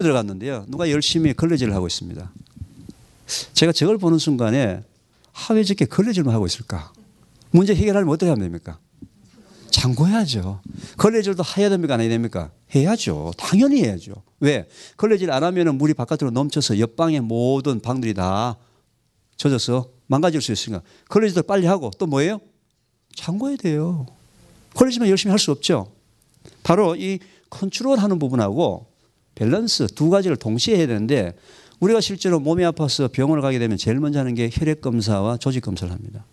들어갔는데요. 누가 열심히 걸레질을 하고 있습니다. 제가 저걸 보는 순간에 왜 저렇게 걸레질만 하고 있을까? 문제 해결하려면 어떻게 하면 됩니까? 잠궈야죠. 걸레질도 해야 됩니까? 안 해야 됩니까? 해야죠. 당연히 해야죠. 왜? 걸레질 안 하면 물이 바깥으로 넘쳐서 옆방의 모든 방들이 다 젖어서 망가질 수 있으니까 걸레질도 빨리 하고 또 뭐예요? 잠궈야 돼요. 걸레질만 열심히 할 수 없죠. 바로 이 컨트롤하는 부분하고 밸런스 두 가지를 동시에 해야 되는데 우리가 실제로 몸이 아파서 병원을 가게 되면 제일 먼저 하는 게 혈액검사와 조직검사를 합니다.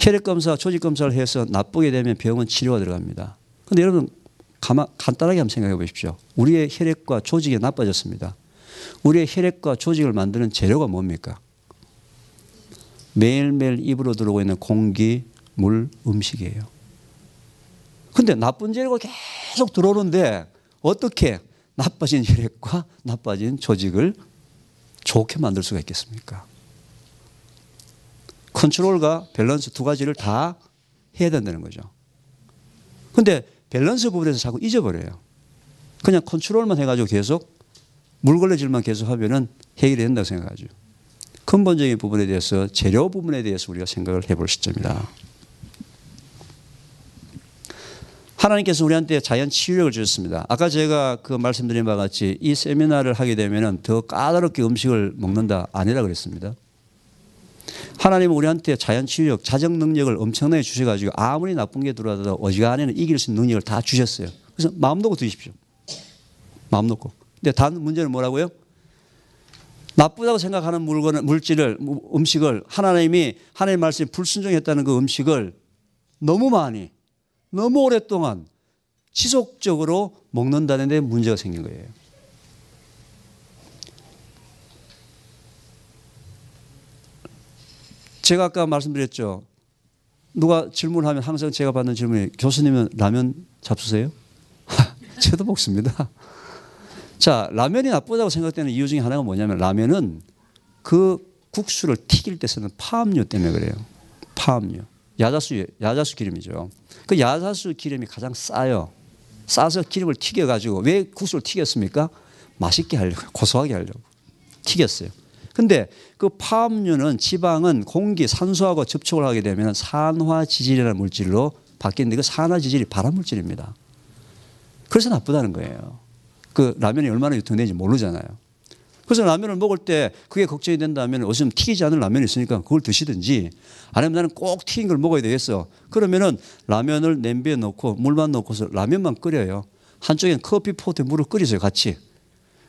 혈액검사, 조직검사를 해서 나쁘게 되면 병원 치료가 들어갑니다. 그런데 여러분 간단하게 한번 생각해 보십시오. 우리의 혈액과 조직이 나빠졌습니다. 우리의 혈액과 조직을 만드는 재료가 뭡니까? 매일매일 입으로 들어오고 있는 공기, 물, 음식이에요. 그런데 나쁜 재료가 계속 들어오는데 어떻게 나빠진 혈액과 나빠진 조직을 좋게 만들 수가 있겠습니까? 컨트롤과 밸런스 두 가지를 다 해야 된다는 거죠. 그런데 밸런스 부분에서 자꾸 잊어버려요. 그냥 컨트롤만 해가지고 계속 물걸레질만 계속 하면은 해결이 된다고 생각하죠. 근본적인 부분에 대해서 재료 부분에 대해서 우리가 생각을 해볼 시점이다. 하나님께서 우리한테 자연 치유력을 주셨습니다. 아까 제가 그 말씀드린 바와 같이 이 세미나를 하게 되면 더 까다롭게 음식을 먹는다 아니라 그랬습니다. 하나님은 우리한테 자연 치유력, 자정 능력을 엄청나게 주셔가지고 아무리 나쁜 게 들어와도 어지간하면 이길 수 있는 능력을 다 주셨어요. 그래서 마음 놓고 드십시오. 마음 놓고. 근데 단 문제는 뭐라고요? 나쁘다고 생각하는 물질을, 음식을 하나님의 말씀에 불순종했다는 그 음식을 너무 많이 너무 오랫동안 지속적으로 먹는다는 데 문제가 생긴 거예요. 제가 아까 말씀드렸죠. 누가 질문하면 항상 제가 받는 질문이 교수님은 라면 잡수세요? 저도 먹습니다. 자, 라면이 나쁘다고 생각되는 이유 중에 하나가 뭐냐면 라면은 그 국수를 튀길 때 쓰는 파업류 때문에 그래요. 파업류. 야자수 기름이죠. 그 야자수 기름이 가장 싸요. 싸서 기름을 튀겨가지고 왜 국수를 튀겼습니까? 맛있게 하려고, 고소하게 하려고 튀겼어요. 근데 그 파업류는 지방은 공기, 산소하고 접촉을 하게 되면 산화지질이라는 물질로 바뀌는데 그 산화지질이 발암물질입니다. 그래서 나쁘다는 거예요. 그 라면이 얼마나 유통되는지 모르잖아요. 그래서 라면을 먹을 때 그게 걱정이 된다면 어쩌면 튀기지 않은 라면이 있으니까 그걸 드시든지 아니면 나는 꼭 튀긴 걸 먹어야 되겠어. 그러면은 라면을 냄비에 넣고 물만 넣고서 라면만 끓여요. 한쪽엔 커피 포트에 물을 끓이세요. 같이.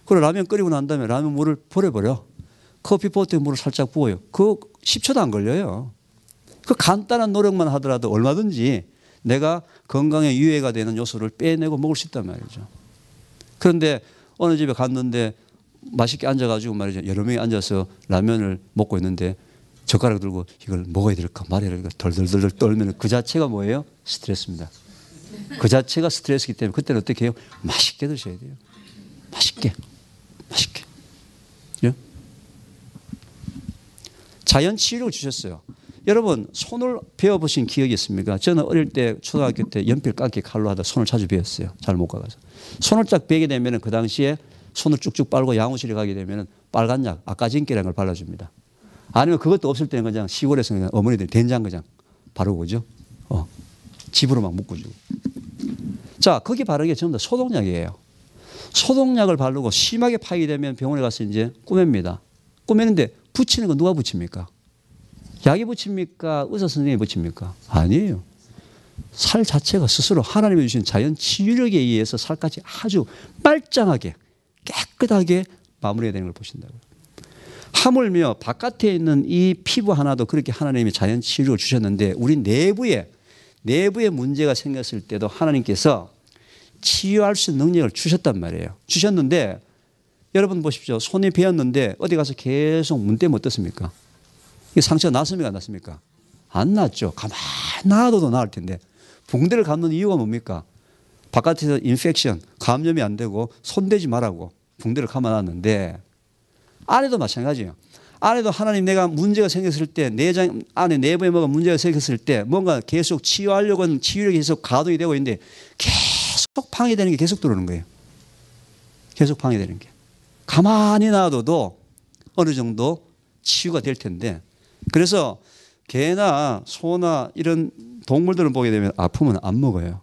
그리고 라면 끓이고 난 다음에 라면 물을 버려버려. 커피 포트에 물을 살짝 부어요. 그거 10초도 안 걸려요. 그 간단한 노력만 하더라도 얼마든지 내가 건강에 유해가 되는 요소를 빼내고 먹을 수 있단 말이죠. 그런데 어느 집에 갔는데 맛있게 앉아가지고 말이죠. 여러 명이 앉아서 라면을 먹고 있는데 젓가락 들고 이걸 먹어야 될까 말아야 될까 덜덜덜 떨면 그 자체가 뭐예요? 스트레스입니다. 그 자체가 스트레스이기 때문에 그때는 어떻게 해요? 맛있게 드셔야 돼요. 맛있게. 맛있게. 예? 자연 치유를 주셨어요. 여러분 손을 베어보신 기억이 있습니까? 저는 어릴 때 초등학교 때 연필 깎기 칼로 하다 손을 자주 베었어요. 잘 못 가서. 손을 딱 베게 되면 그 당시에 손을 쭉쭉 빨고 양호실에 가게 되면 빨간 약, 아까진기라는 걸 발라줍니다. 아니면 그것도 없을 때는 그냥 시골에서 그냥 어머니들이 된장 그냥 바르고 오죠. 집으로 막 묶어주고. 자, 거기 바르는 게 전부 다 소독약이에요. 소독약을 바르고 심하게 파이게 되면 병원에 가서 이제 꾸맵니다. 꾸미는데 붙이는 건 누가 붙입니까? 약이 붙입니까? 의사 선생님이 붙입니까? 아니에요. 살 자체가 스스로 하나님이 주신 자연 치유력에 의해서 살까지 아주 말짱하게 깨끗하게 마무리가 되는 걸 보신다고요. 하물며 바깥에 있는 이 피부 하나도 그렇게 하나님이 자연 치유력을 주셨는데 우리 내부에 문제가 생겼을 때도 하나님께서 치유할 수 있는 능력을 주셨단 말이에요. 주셨는데 여러분 보십시오. 손이 베었는데 어디 가서 계속 문 때문에 어떻습니까? 상처가 났습니까? 안 났습니까? 안 났죠. 가만히 놔둬도 나을 텐데 붕대를 감는 이유가 뭡니까? 바깥에서 인펙션, 감염이 안 되고 손대지 말라고 붕대를 감아놨는데 안에도 마찬가지예요. 안에도 하나님 내가 문제가 생겼을 때 내장 안에 내부에 뭐가 문제가 생겼을 때 뭔가 계속 치유하려고 하는 치유력이 계속 가동이 되고 있는데 계속 방해되는 게 계속 들어오는 거예요. 계속 방해되는 게. 가만히 놔둬도 어느 정도 치유가 될 텐데, 그래서 개나 소나 이런 동물들을 보게 되면 아프면 안 먹어요.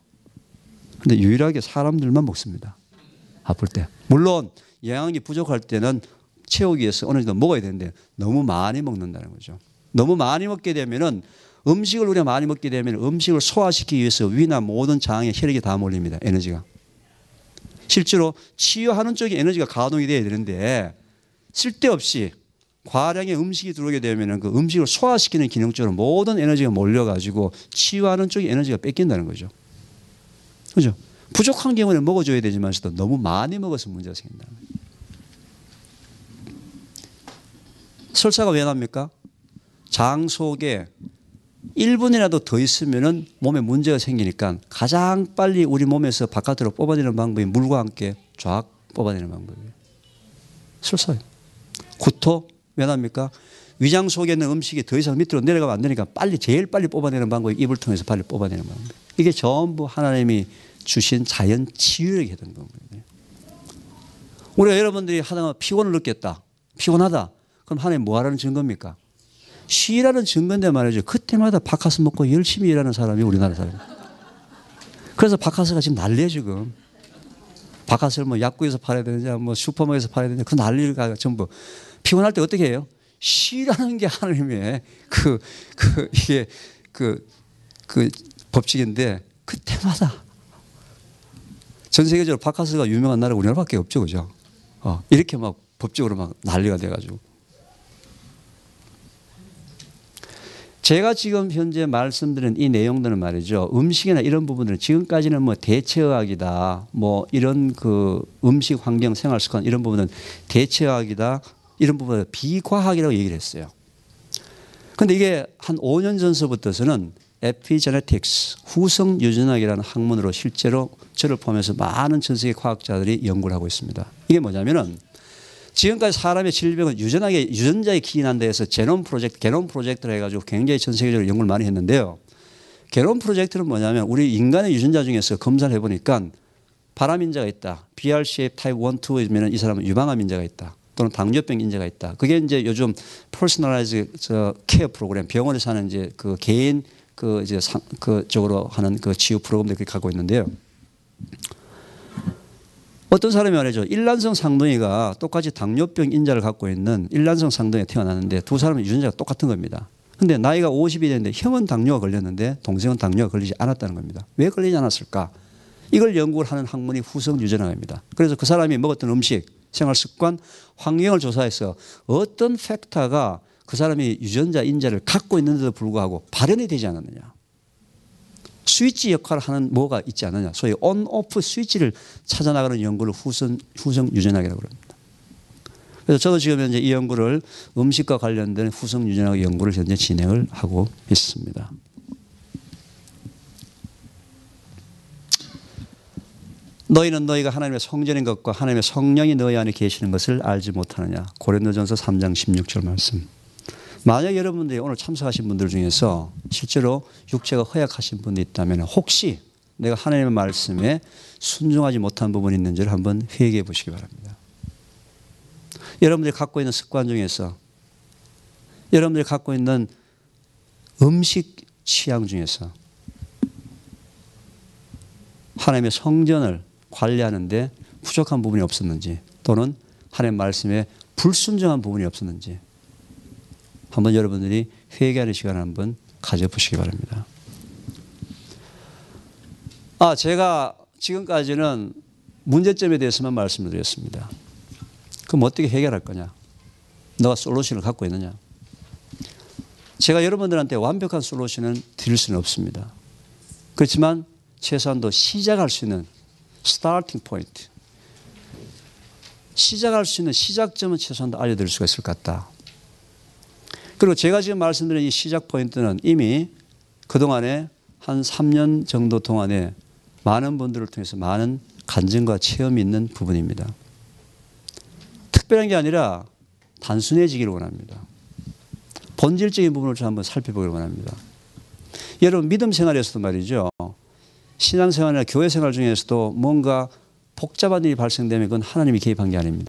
근데 유일하게 사람들만 먹습니다. 아플 때. 물론 영양이 부족할 때는 채우기 위해서 어느 정도 먹어야 되는데 너무 많이 먹는다는 거죠. 너무 많이 먹게 되면은 음식을 우리가 많이 먹게 되면 음식을 소화시키기 위해서 위나 모든 장에 혈액이 다 몰립니다. 에너지가. 실제로 치유하는 쪽에 에너지가 가동이 돼야 되는데 쓸데없이 과량의 음식이 들어오게 되면 그 음식을 소화시키는 기능 쪽으로 모든 에너지가 몰려가지고 치유하는 쪽에 에너지가 뺏긴다는 거죠. 그죠? 부족한 경우는 먹어줘야 되지만서도 너무 많이 먹어서 문제가 생긴다. 설사가 왜 납니까? 장 속에 1분이라도 더 있으면 몸에 문제가 생기니까 가장 빨리 우리 몸에서 바깥으로 뽑아내는 방법이 물과 함께 쫙 뽑아내는 방법이에요. 설사예요. 구토 왜 납니까? 위장 속에 있는 음식이 더 이상 밑으로 내려가면 안 되니까 제일 빨리 뽑아내는 방법이 입을 통해서 빨리 뽑아내는 방법. 이게 전부 하나님이 주신 자연 치유력이 했던 거거든요. 우리가 여러분들이 하다가 피곤을 느꼈다. 피곤하다. 그럼 하나님 뭐 하라는 증거입니까? 쉬라는 증거인데 말이죠. 그때마다 바카스 먹고 열심히 일하는 사람이 우리나라 사람이에요. 그래서 바카스가 지금 난리예요, 지금. 바카스를 뭐 약국에서 팔아야 되느냐, 뭐 슈퍼마켓에서 팔아야 되느냐, 그 난리가 전부. 피곤할 때 어떻게 해요? 쉬라는 게 하나님의 이게 법칙인데 그때마다 전 세계적으로 바카스가 유명한 나라가 우리나라밖에 없죠, 그죠? 이렇게 막 법적으로 막 난리가 돼가지고. 제가 지금 현재 말씀드린 이 내용들은 말이죠. 음식이나 이런 부분들은 지금까지는 뭐 대체의학이다, 뭐 이런 그 음식 환경 생활 습관 이런 부분은 대체의학이다, 이런 부분은 비과학이라고 얘기를 했어요. 근데 이게 한 5년 전서부터서는 에피제네틱스, 후성 유전학이라는 학문으로 실제로 저를 포함해서 많은 전 세계 과학자들이 연구를 하고 있습니다. 이게 뭐냐면은 지금까지 사람의 질병은 유전자에 기인한다 해서 게놈 프로젝트를 해가지고 굉장히 전 세계적으로 연구를 많이 했는데요. 게놈 프로젝트는 뭐냐면 우리 인간의 유전자 중에서 검사를 해보니까 바람 인자가 있다. BRCA 타입 1, 2이면 이 사람은 유방암 인자가 있다. 또는 당뇨병 인자가 있다. 그게 이제 요즘 퍼스널라이즈 케어 프로그램, 병원에서 하는 이제 그 개인 쪽으로 하는 그 치유 프로그램들 그렇게 갖고 있는데요. 어떤 사람이 말이죠. 일란성 쌍둥이가 똑같이 당뇨병 인자를 갖고 있는 일란성 쌍둥이가 태어났는데 두 사람의 유전자가 똑같은 겁니다. 근데 나이가 50이 됐는데 형은 당뇨가 걸렸는데 동생은 당뇨가 걸리지 않았다는 겁니다. 왜 걸리지 않았을까? 이걸 연구를 하는 학문이 후성 유전학입니다. 그래서 그 사람이 먹었던 음식, 생활 습관, 환경을 조사해서 어떤 팩터가 그 사람이 유전자 인자를 갖고 있는데도 불구하고 발현이 되지 않았느냐. 스위치 역할을 하는 뭐가 있지 않느냐. 소위 온, 오프 스위치를 찾아나가는 연구를 후성 유전학이라고 합니다. 그래서 저도 지금 현재 이 연구를 음식과 관련된 후성 유전학 연구를 현재 진행을 하고 있습니다. 너희는 너희가 하나님의 성전인 것과 하나님의 성령이 너희 안에 계시는 것을 알지 못하느냐. 고린도전서 3장 16절 말씀. 만약 여러분들이 오늘 참석하신 분들 중에서 실제로 육체가 허약하신 분이 있다면 혹시 내가 하나님의 말씀에 순종하지 못한 부분이 있는지를 한번 회개해 보시기 바랍니다. 여러분들이 갖고 있는 습관 중에서 여러분들이 갖고 있는 음식 취향 중에서 하나님의 성전을 관리하는데 부족한 부분이 없었는지 또는 하나님의 말씀에 불순종한 부분이 없었는지 한번 여러분들이 회개하는 시간을 한번 가져보시기 바랍니다. 제가 지금까지는 문제점에 대해서만 말씀을 드렸습니다. 그럼 어떻게 해결할 거냐? 너가 솔루션을 갖고 있느냐? 제가 여러분들한테 완벽한 솔루션은 드릴 수는 없습니다. 그렇지만 최소한도 시작할 수 있는 스타팅 포인트, 시작할 수 있는 시작점은 최소한도 알려드릴 수가 있을 것 같다. 그리고 제가 지금 말씀드린 이 시작 포인트는 이미 그동안에 한 3년 정도 동안에 많은 분들을 통해서 많은 간증과 체험이 있는 부분입니다. 특별한 게 아니라 단순해지기를 원합니다. 본질적인 부분을 좀 한번 살펴보기를 원합니다. 여러분 믿음 생활에서도 말이죠. 신앙생활이나 교회 생활 중에서도 뭔가 복잡한 일이 발생되면 그건 하나님이 개입한 게 아닙니다.